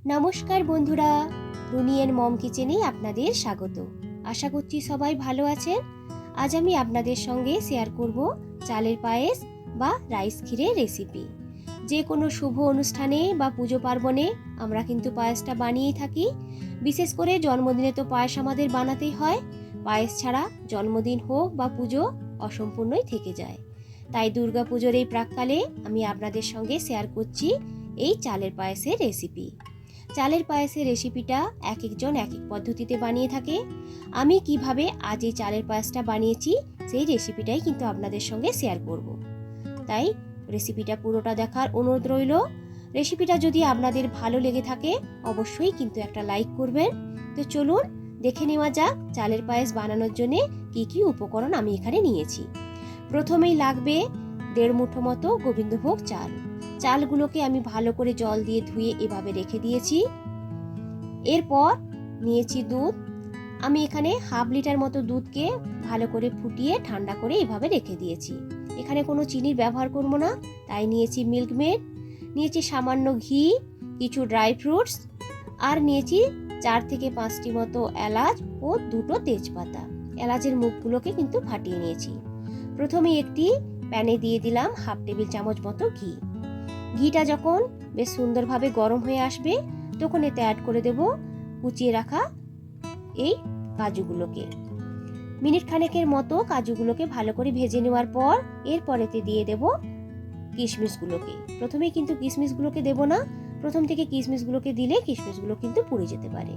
নমস্কার বন্ধুরা, রুনিয়ের মম কিচেনে আপনাদের স্বাগত। আশা করছি সবাই ভালো আছেন। আজ আমি আপনাদের সঙ্গে শেয়ার করব চালের পায়েস বা রাইস ক্ষীরের রেসিপি। যে কোনো শুভ অনুষ্ঠানে বা পুজো পার্বণে আমরা কিন্তু পায়েসটা বানিয়েই থাকি। বিশেষ করে জন্মদিনে তো পায়েস আমাদের বানাতেই হয়। পায়েস ছাড়া জন্মদিন হোক বা পুজো অসম্পূর্ণই থেকে যায়। তাই দুর্গাপুজোর এই প্রাক্কালে আমি আপনাদের সঙ্গে শেয়ার করছি এই চালের পায়েসের রেসিপি। চালের পায়েসের রেসিপিটা এক একজন এক এক পদ্ধতিতে বানিয়ে থাকে। আমি কিভাবে আজ এই চালের পায়েসটা বানিয়েছি সেই রেসিপিটাই কিন্তু আপনাদের সঙ্গে শেয়ার করব। তাই রেসিপিটা পুরোটা দেখার অনুরোধ রইল। রেসিপিটা যদি আপনাদের ভালো লেগে থাকে অবশ্যই কিন্তু একটা লাইক করবেন। তো চলুন দেখে নেওয়া যাক চালের পায়েস বানানোর জন্য কি কি উপকরণ আমি এখানে নিয়েছি। প্রথমেই লাগবে 1.5 মুঠো মতো গোবিন্দভোগ চাল। চালগুলোকে আমি ভালো করে জল দিয়ে ধুয়ে এভাবে রেখে দিয়েছি। এরপর নিয়েছি দুধ। আমি এখানে 1/2 লিটার মতো দুধকে ভালো করে ফুটিয়ে ঠান্ডা করে এভাবে রেখে দিয়েছি। এখানে কোনো চিনির ব্যবহার করব না, তাই নিয়েছি মিল্ক মেড, নিয়েছি সামান্য ঘি, কিছু ড্রাই ফ্রুটস, আর নিয়েছি 4 থেকে 5টি মতো এলাচ ও 2টো তেজপাতা। এলাচের মুখগুলোকে কিন্তু ফাটিয়ে নিয়েছি। প্রথমে একটি প্যানে দিয়ে দিলাম 1/2 টেবিল চামচ মতো ঘি। ঘিটা যখন বেশ সুন্দরভাবে গরম হয়ে আসবে তখন এতে অ্যাড করে দেব কুচিয়ে রাখা এই কাজুগুলোকে। মিনিট খানেকের মতো কাজুগুলোকে ভালো করে ভেজে নেওয়ার পর এরপর এতে দিয়ে দেব কিশমিশগুলোকে। প্রথমেই কিন্তু কিশমিশগুলোকে দেব না, প্রথম থেকে কিশমিশগুলোকে দিলে কিশমিশগুলো কিন্তু পুড়ে যেতে পারে।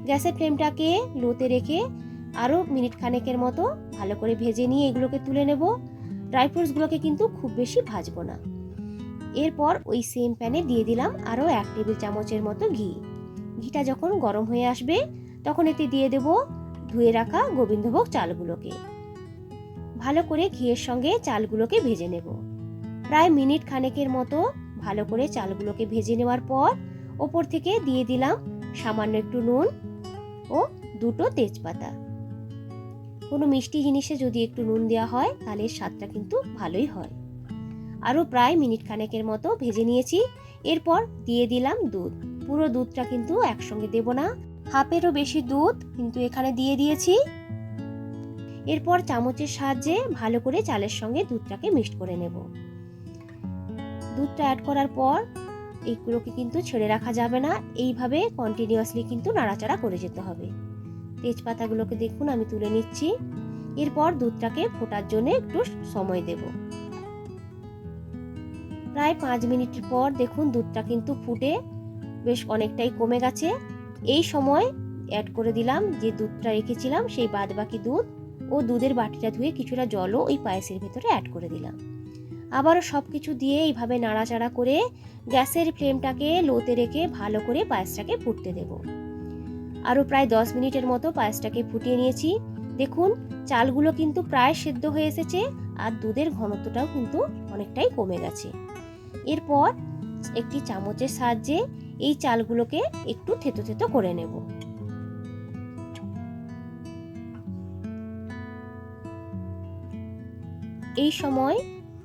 গ্যাসের ফ্লেমটাকে লোতে রেখে আরও মিনিট খানেকের মতো ভালো করে ভেজে নিয়ে এগুলোকে তুলে নেব। ড্রাই ফ্রুটসগুলোকে কিন্তু খুব বেশি ভাজবো না। এরপর ওই সেম প্যানে দিয়ে দিলাম আরও 1 টেবিল চামচের মতো ঘি। ঘিটা যখন গরম হয়ে আসবে তখন এতে দিয়ে দেব ধুয়ে রাখা গোবিন্দভোগ চালগুলোকে। ভালো করে ঘিয়ের সঙ্গে চালগুলোকে ভেজে নেব। প্রায় মিনিট খানেকের মতো ভালো করে চালগুলোকে ভেজে নেওয়ার পর ওপর থেকে দিয়ে দিলাম সামান্য একটু নুন ও 2টো তেজপাতা। কোনো মিষ্টি জিনিসে যদি একটু নুন দেওয়া হয় তাহলে স্বাদটা কিন্তু ভালোই হয়। আরও প্রায় মিনিট খানেকের মতো ভেজে নিয়েছি। এরপর দিয়ে দিলাম দুধ। পুরো দুধটা কিন্তু একসঙ্গে দেব না, হাফেরও বেশি দুধ কিন্তু এখানে দিয়ে দিয়েছি। এরপর চামচের সাহায্যে ভালো করে চালের সঙ্গে দুধটাকে মিক্সড করে নেব। দুধটা অ্যাড করার পর এইগুলোকে কিন্তু ছেড়ে রাখা যাবে না, এইভাবে কন্টিনিউয়াসলি কিন্তু নাড়াচাড়া করে যেতে হবে। তেজপাতাগুলোকে দেখুন আমি তুলে নিচ্ছি। এরপর দুধটাকে ফোটার জন্য একটু সময় দেব। প্রায় 5 মিনিট পর দেখুন দুধটা কিন্তু ফুটে বেশ অনেকটাই কমে গেছে। এই সময় অ্যাড করে দিলাম যে দুধটা রেখেছিলাম সেই বাদবাকি দুধ ও দুধের বাটিটা ধুয়ে কিছুটা জলও ওই পায়েসের ভেতরে অ্যাড করে দিলাম। আবারও সব কিছু দিয়ে এইভাবে নাড়াচাড়া করে গ্যাসের ফ্লেমটাকে লোতে রেখে ভালো করে পায়েসটাকে ফুটতে দেব। আরও প্রায় 10 মিনিটের মতো পায়েসটাকে ফুটিয়ে নিয়েছি। দেখুন চালগুলো কিন্তু প্রায় সেদ্ধ হয়ে এসেছে আর দুধের ঘনত্বটাও কিন্তু অনেকটাই কমে গেছে। এরপর একটি চামচের সাহায্যে এই চালগুলোকে একটু থেতো থেতো করে নেব। এই সময়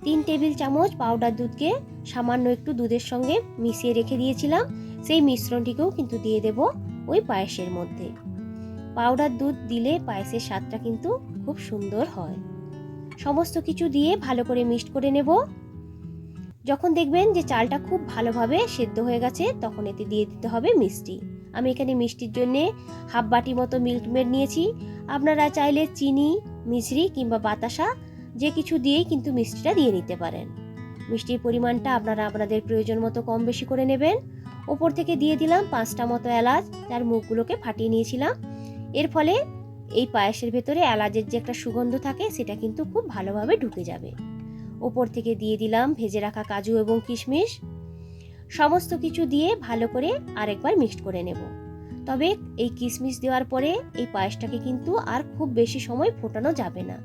3 টেবিল চামচ পাউডার দুধকে সামান্য একটু দুধের সঙ্গে মিশিয়ে রেখে দিয়েছিলাম, সেই মিশ্রণটিকেও কিন্তু দিয়ে দেব ওই পায়েসের মধ্যে। পাউডার দুধ দিলে পায়েসের স্বাদটা কিন্তু খুব সুন্দর হয়। সমস্ত কিছু দিয়ে ভালো করে মিক্সড করে নেব। যখন দেখবেন যে চালটা খুব ভালোভাবে সেদ্ধ হয়ে গেছে তখন এতে দিয়ে দিতে হবে মিষ্টি। আমি এখানে মিষ্টির জন্য 1/2 বাটি মতো মিল্ক মেড নিয়েছি। আপনারা চাইলে চিনি, মিছরি কিংবা বাতাসা যে কিছু দিয়েই কিন্তু মিষ্টিটা দিয়ে নিতে পারেন। মিষ্টির পরিমাণটা আপনারা আপনাদের প্রয়োজন মতো কম বেশি করে নেবেন। ওপর থেকে দিয়ে দিলাম 5টা মতো এলাচ, যার মুখগুলোকে ফাটিয়ে নিয়েছিলাম। এর ফলে এই পায়েসের ভেতরে এলাচের যে একটা সুগন্ধ থাকে সেটা কিন্তু খুব ভালোভাবে ঢুকে যাবে। ওপর থেকে দিয়ে দিলাম ভেজে রাখা কাজু এবং কিশমিশ। সমস্ত কিছু দিয়ে ভালো করে আরেকবার মিক্সড করে নেব। তবে এই কিশমিশ দেওয়ার পরে এই পায়েসটাকে কিন্তু আর খুব বেশি সময় ফোটানো যাবে না।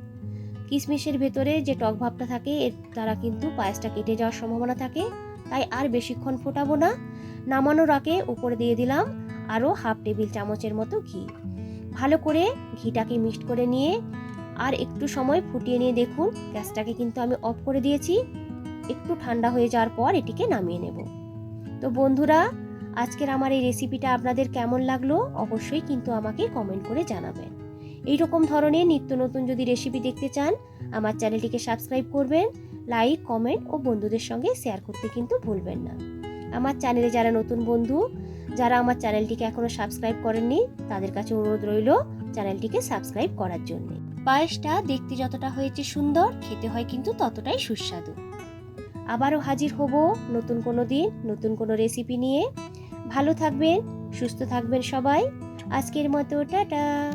কিশমিশের ভেতরে যে টক ভাবটা থাকে এর দ্বারা কিন্তু পায়েসটা কেটে যাওয়ার সম্ভাবনা থাকে, তাই আর বেশিক্ষণ ফোটাবো না। নামানোর আগে উপরে দিয়ে দিলাম আরও 1/2 টেবিল চামচের মতো ঘি। ভালো করে ঘিটাকে মিক্সড করে নিয়ে আর একটু সময় ফুটিয়ে নিয়ে দেখুন গ্যাসটাকে কিন্তু আমি অফ করে দিয়েছি। একটু ঠান্ডা হয়ে যাওয়ার পর এটিকে নামিয়ে নেব। তো বন্ধুরা আজকের আমার এই রেসিপিটা আপনাদের কেমন লাগলো অবশ্যই কিন্তু আমাকে কমেন্ট করে জানাবেন। এই রকম ধরনের নিত্য নতুন যদি রেসিপি দেখতে চান আমার চ্যানেলটিকে সাবস্ক্রাইব করবেন, লাইক, কমেন্ট ও বন্ধুদের সঙ্গে শেয়ার করতে কিন্তু ভুলবেন না। আমার চ্যানেলে যারা নতুন বন্ধু, যারা আমার চ্যানেলটিকে এখনো সাবস্ক্রাইব করেননি, তাদের কাছে অনুরোধ রইল চ্যানেলটিকে সাবস্ক্রাইব করার জন্য। পায়েসটা দেখতে যতটা হয়েছে সুন্দর, খেতে হয় কিন্তু ততটাই সুস্বাদু। আবারও হাজির হব নতুন কোনো দিন নতুন কোনো রেসিপি নিয়ে। ভালো থাকবেন, সুস্থ থাকবেন সবাই। আজকের মতো টাটা।